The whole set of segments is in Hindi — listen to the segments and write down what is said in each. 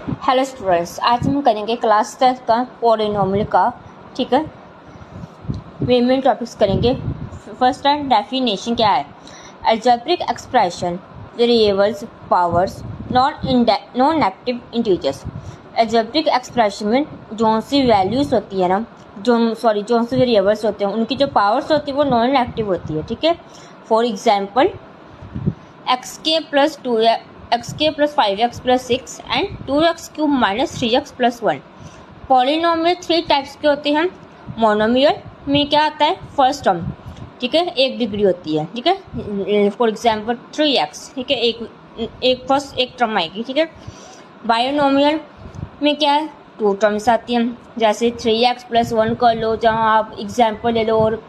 हेलो स्टूडेंट्स, आज हम करेंगे क्लास 10 का पॉलिनोमियल का। ठीक है, मेन टॉपिक्स करेंगे। फर्स्ट है डेफिनेशन क्या है। Algebraic expression, variables, powers, non negative integers. Algebraic expression में जो सी वैल्यूज होती है ना, जो सी वेरिएबल्स होते हैं उनकी जो पावर्स होती है वो नॉन नेगेटिव होती है। ठीक है, for example xk plus 5x plus 6 and 2x cube minus 3x plus 1। Polynomial 3 types के होते हैं। मोनोमियल में क्या आता है, फर्स्ट टर्म, ठीक है, 1 डिग्री होती है। ठीक है, फॉर एग्जाम्पल 3x, ठीक है, एक फर्स्ट एक टर्म आएगी। ठीक है, बायोनोमियल में क्या है, 2 टर्म्स आती हैं, जैसे 3x प्लस 1 कर लो, जहाँ आप एग्जाम्पल ले लो, और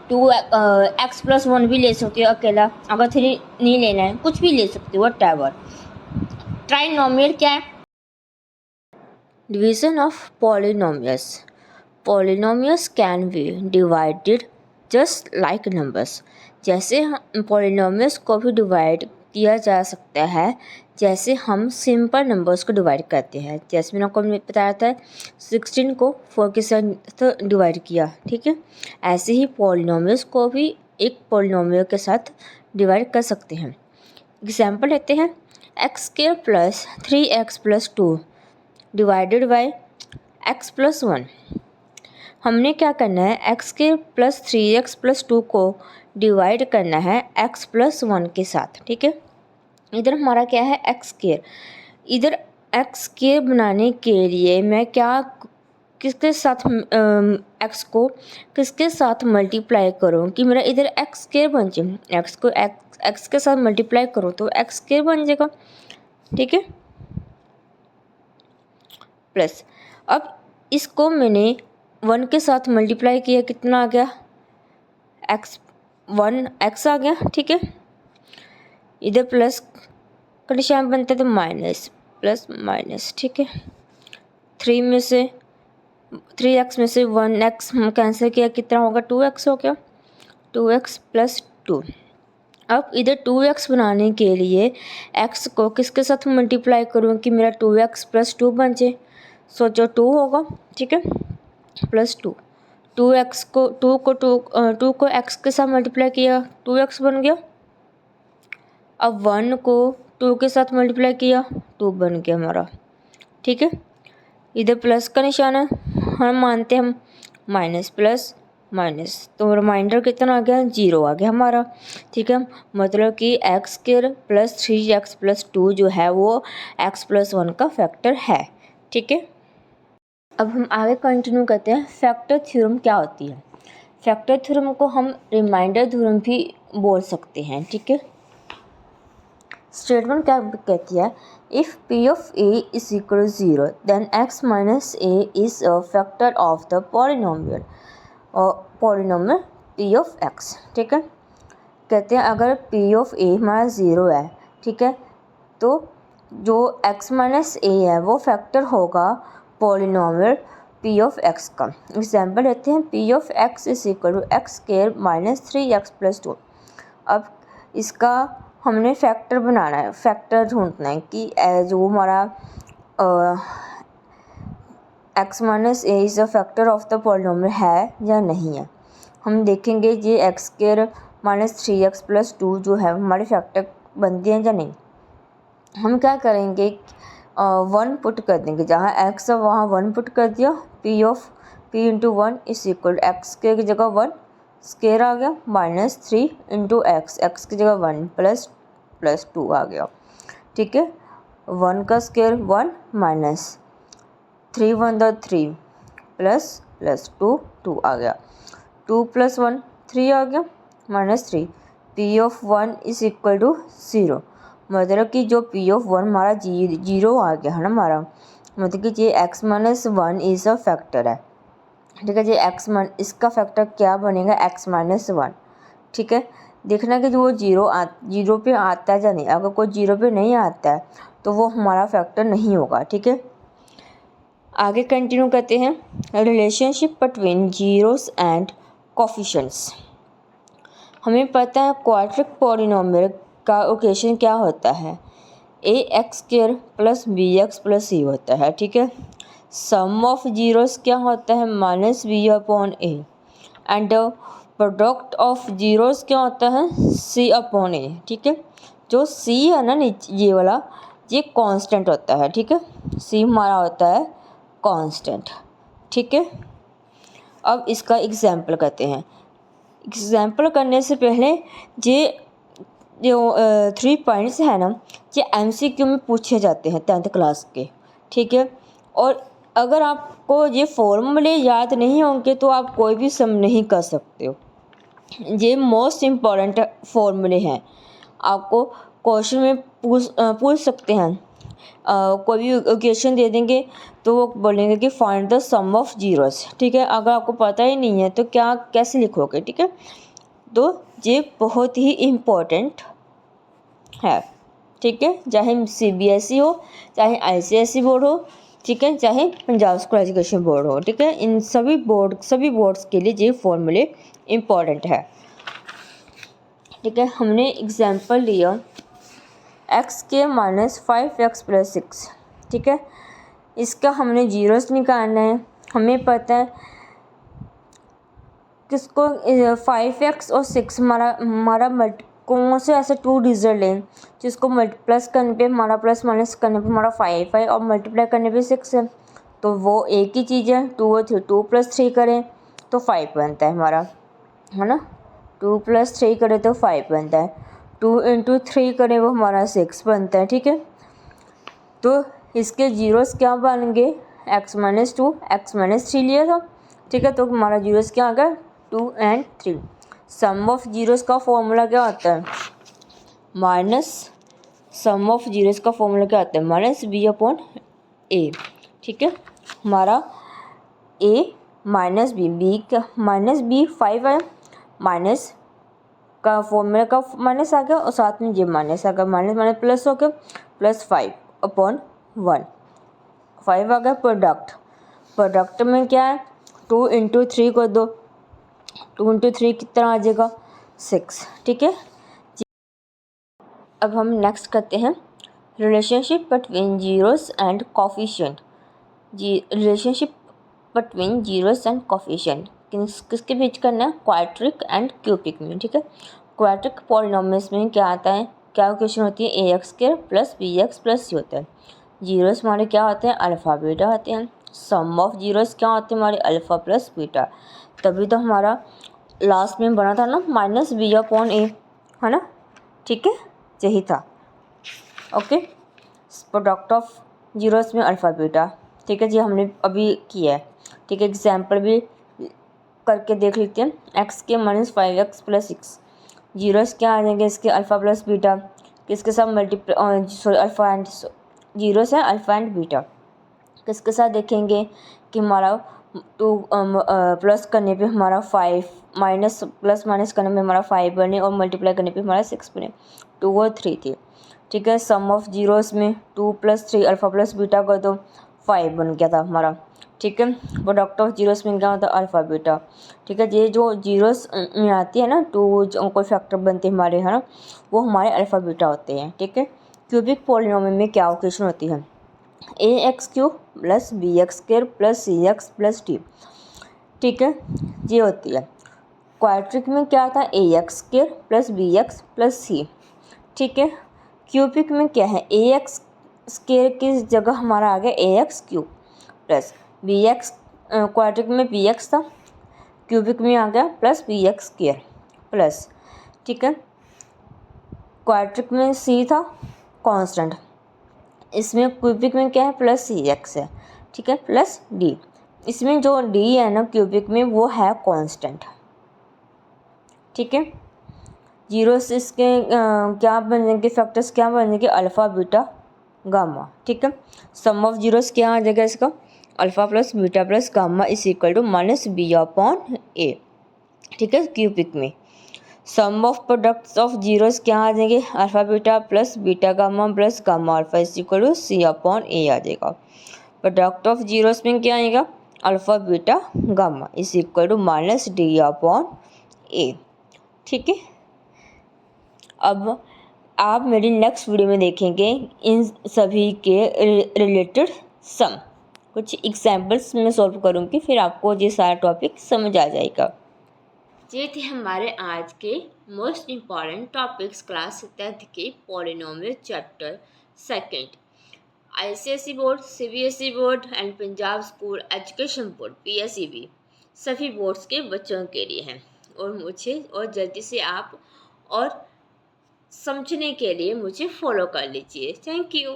2x प्लस 1 भी ले सकते हो अकेला, अगर 3 नहीं लेना है कुछ भी ले सकते हो, व्हाटएवर। ट्राइनोमियल क्या है, division of polynomials. Polynomials can be divided just like numbers. जैसे हम पॉलिनोमियल्स को भी डिवाइड किया जा सकता है जैसे हम सिंपल नंबर्स को डिवाइड करते हैं। जैसे मैंने आपको बताया था 16 को 4 के साथ डिवाइड किया। ठीक है, ऐसे ही पॉलिनोमियल्स को भी एक पॉलिनोमियल के साथ डिवाइड कर सकते हैं। एग्जाम्पल लेते हैं, x² plus 3x plus 2 divided by x plus 1। हमने क्या करना है, x² प्लस 3x प्लस 2 को डिवाइड करना है x प्लस 1 के साथ। ठीक है, इधर हमारा क्या है, x²। इधर x² बनाने के लिए मैं क्या किसके साथ x को किसके साथ मल्टीप्लाई करूँ कि मेरा इधर x² बन जाए। x को x के साथ मल्टीप्लाई करूँ तो x² बन जाएगा। ठीक है, प्लस अब इसको मैंने 1 के साथ मल्टीप्लाई किया, कितना आ गया, x आ गया। ठीक है, इधर प्लस का निशान बनता है तो माइनस, प्लस माइनस। ठीक है, 3x में से 1x हम कैंसिल किया, कितना होगा, 2x हो गया, 2x प्लस 2। अब इधर 2x बनाने के लिए x को किसके साथ मल्टीप्लाई करूँ कि मेरा 2x प्लस 2 बन जाए। सोचो 2 होगा। ठीक है, प्लस 2, 2x को 2 को x के साथ मल्टीप्लाई किया, 2x बन गया। अब 1 को 2 के साथ मल्टीप्लाई किया, 2 बन गया हमारा। ठीक है, इधर प्लस का निशान है, हम मानते हैं माइनस प्लस माइनस, तो रिमाइंडर कितना आ गया, 0 आ गया हमारा। ठीक है, मतलब कि x² प्लस 3x प्लस 2 जो है वो x प्लस 1 का फैक्टर है। ठीक है, अब हम आगे कंटिन्यू करते हैं। फैक्टर थ्योरम क्या होती है। फैक्टर थ्योरम को हम रिमाइंडर थ्योरम भी बोल सकते हैं। ठीक है, स्टेटमेंट क्या कहती है, if p of a is equal to 0 then x minus a is a factor of the polynomial p of x। ठीक है, कहते हैं अगर p of a हमारा 0 है, ठीक है, तो जो x माइनस a है वो फैक्टर होगा पॉलिनोमियल p of x का। एग्जाम्पल लेते हैं, p of x is equal to x² minus 3x plus 2। अब इसका हमने फैक्टर बनाना है, फैक्टर ढूंढना है कि जो हमारा x minus A is a factor of the polynomial है या नहीं है। हम देखेंगे ये x² माइनस 3x प्लस 2 जो है हमारे फैक्टर बनते हैं या नहीं। हम क्या करेंगे, 1 पुट कर देंगे, जहाँ x है वहाँ 1 पुट कर दिया, p into 1 is equal x² की जगह 1 स्केयर आ गया, माइनस 3 इंटू x की जगह 1 प्लस 2 आ गया। ठीक है, 1 का स्केयर 1 माइनस 3 1 3 प्लस 2 आ गया, 2 प्लस 1 3 आ गया, minus 3। p of 1 is equal to 0, मतलब कि जो p of 1 हमारा 0 आ गया है ना हमारा, मतलब कि ये x minus 1 is a factor है। ठीक है, ये इसका फैक्टर क्या बनेगा, x माइनस 1। ठीक है, देखना कि जो वो 0 पे आता है या नहीं। अगर कोई 0 पे नहीं आता है तो वो हमारा फैक्टर नहीं होगा। ठीक है, आगे कंटिन्यू करते हैं, relationship between zeros and coefficients. हमें पता है क्वाड्रिक पॉलिनोमियल का ओकेशन क्या होता है, a x square plus b x plus c होता है, ठीक है। सम ऑफ जीरोस क्या होता है, minus B upon A, and product of zeros क्या होता है, सी अपॉन ए, ठीक है। जो सी है ना नीचे ये वाला, ये कांस्टेंट होता है, ठीक है। सी हमारा होता है कांस्टेंट, ठीक है। अब इसका एग्जाम्पल करते हैं। एग्जाम्पल करने से पहले ये जो 3 पॉइंट्स है ना, ये एमसीक्यू में पूछे जाते हैं 10th क्लास के, ठीक है। और अगर आपको ये फॉर्मूले याद नहीं होंगे तो आप कोई भी सम नहीं कर सकते हो। ये मोस्ट इम्पॉर्टेंट फॉर्मूले हैं, आपको क्वेश्चन में पूछ सकते हैं। कोई भी इक्वेशन दे देंगे तो वो बोलेंगे कि find the sum of zeros, ठीक है। अगर आपको पता ही नहीं है तो क्या कैसे लिखोगे, ठीक है। तो ये बहुत ही इम्पोर्टेंट है, ठीक है। चाहे सीबीएसई हो, चाहे आईसीएसई बोर्ड हो, ठीक है, चाहे पंजाब स्कूल एजुकेशन बोर्ड हो, ठीक है। इन सभी बोर्ड्स के लिए ये फॉर्मूले इम्पोर्टेंट है, ठीक है। हमने एग्जाम्पल लिया एक्स के माइनस 5x प्लस 6, ठीक है। इसका हमने जीरोस निकालना है। हमें पता है किसको 5x और 6 हमारा कौन से ऐसे 2 डिजिट लें जिसको प्लस करने पे हमारा प्लस माइनस करने पे हमारा 5 है और मल्टीप्लाई करने पे 6 है, तो वो एक ही चीज़ है। 2 और 3, 2 + 3 करें तो 5 बनता है हमारा, है ना। 2 + 3 करें तो 5 बनता है। 2 × 3 करें वो हमारा 6 बनता है, ठीक है। तो इसके जीरोस क्या बन गए, x - 2 x - 3 लिया था, ठीक है। तो हमारा जीरोस क्या आ गया, 2 और 3। सम ऑफ जीरोस का फॉर्मूला क्या होता है, सम ऑफ जीरोस का फॉर्मूला क्या होता है, -b अपॉन a, ठीक है। हमारा a माइनस b का -b 5 है, माइनस का फॉर्मूला का माइनस आ गया और साथ में ये माइनस आ गया, माइनस प्लस हो गया, +5 अपॉन 1, 5 आ गया। प्रोडक्ट में क्या है, 2 × 3 कर दो, 2 × 3 कितना आ जाएगा, 6, ठीक है। अब हम नेक्स्ट करते हैं relationship between zeros and coefficient. Relationship between zeros and coefficient किसके बीच करना है, क्वाड्रिक एंड क्यूबिक में, ठीक है। क्वाड्रिक पॉलिनोमियल्स में क्या आता है, क्या इक्वेशन होती है, ax² + bx + c होता है। जीरोस हमारे क्या होते हैं, अल्फ़ा बीटा होते हैं। सम ऑफ जीरोस क्या होते हैं हमारे, अल्फ़ा प्लस बीटा। तभी तो हमारा लास्ट में बना था ना -b अपॉन a, है ना, ठीक है, यही था। ओके, प्रोडक्ट ऑफ जीरोस में अल्फ़ा बीटा, ठीक है जी, हमने अभी किया है, ठीक है। एग्जाम्पल भी करके देख लेते हैं। x के -5x + 6, जीरोस क्या आ जाएंगे इसके, अल्फ़ा प्लस बीटा, किसके साथ अल्फ़ा एंड जीरोस है अल्फ़ा एंड बीटा, किसके साथ देखेंगे कि हमारा 2 प्लस करने पे हमारा 5, प्लस माइनस करने में हमारा 5 बने और मल्टीप्लाई करने पे हमारा 6 बने, 2 और 3 थे, ठीक है। सम ऑफ जीरोस में 2 + 3 अल्फ़ा प्लस बीटा कर दो, 5 बन गया था हमारा, ठीक है। प्रोडक्ट ऑफ जीरोस में क्या होता है, अल्फ़ा बीटा, ठीक है। ये जो जीरोस में आती है ना 2 जो कोई फैक्टर बनते हैं हमारे, है ना, वो हमारे अल्फ़ा बीटा होते हैं, ठीक है। क्यूबिक पॉलिनोमियल में क्या इक्वेशन होती है, ax³ + bx² + cx + d, ठीक है, ये होती है। क्वाड्रिक में क्या था, ax² + bx + c, ठीक है। क्यूबिक में क्या है, ax² की जगह हमारा आ गया ax³ + bx, क्वाड्रिक में bx था, क्यूबिक में आ गया +bx² प्लस, ठीक है। क्वाड्रिक में c था कांस्टेंट, इसमें क्यूबिक में क्या है, +cx है, ठीक है, प्लस d। इसमें जो d है ना क्यूबिक में वो है कांस्टेंट, ठीक है। जीरो से इसके क्या बनेंगे, फैक्टर्स क्या बनेंगे, अल्फ़ा बीटा गामा, ठीक है। सम ऑफ जीरोस क्या आ जाएगा इसका, alpha plus beta plus gamma is equal to -b upon a, ठीक है। क्यूबिक में sum of products of zeros क्या आ जाएंगे, alpha beta plus beta gamma plus gamma alpha is equal to c upon a आ जाएगा। प्रोडक्ट ऑफ जीरोस में क्या आएगा, alpha beta gamma is equal to -d upon a, ठीक है। अब आप मेरी नेक्स्ट वीडियो में देखेंगे इन सभी के रिलेटेड सम। कुछ एग्जाम्पल्स मैं सॉल्व करूँगी, फिर आपको ये सारा टॉपिक समझ आ जाएगा। ये थे हमारे आज के most important topics class 10th के polynomial chapter second. ICSE board, CBSE board and Punjab school education board PSEB सभी बोर्ड्स के बच्चों के लिए हैं। और जल्दी से आप और समझने के लिए मुझे फॉलो कर लीजिए। Thank you.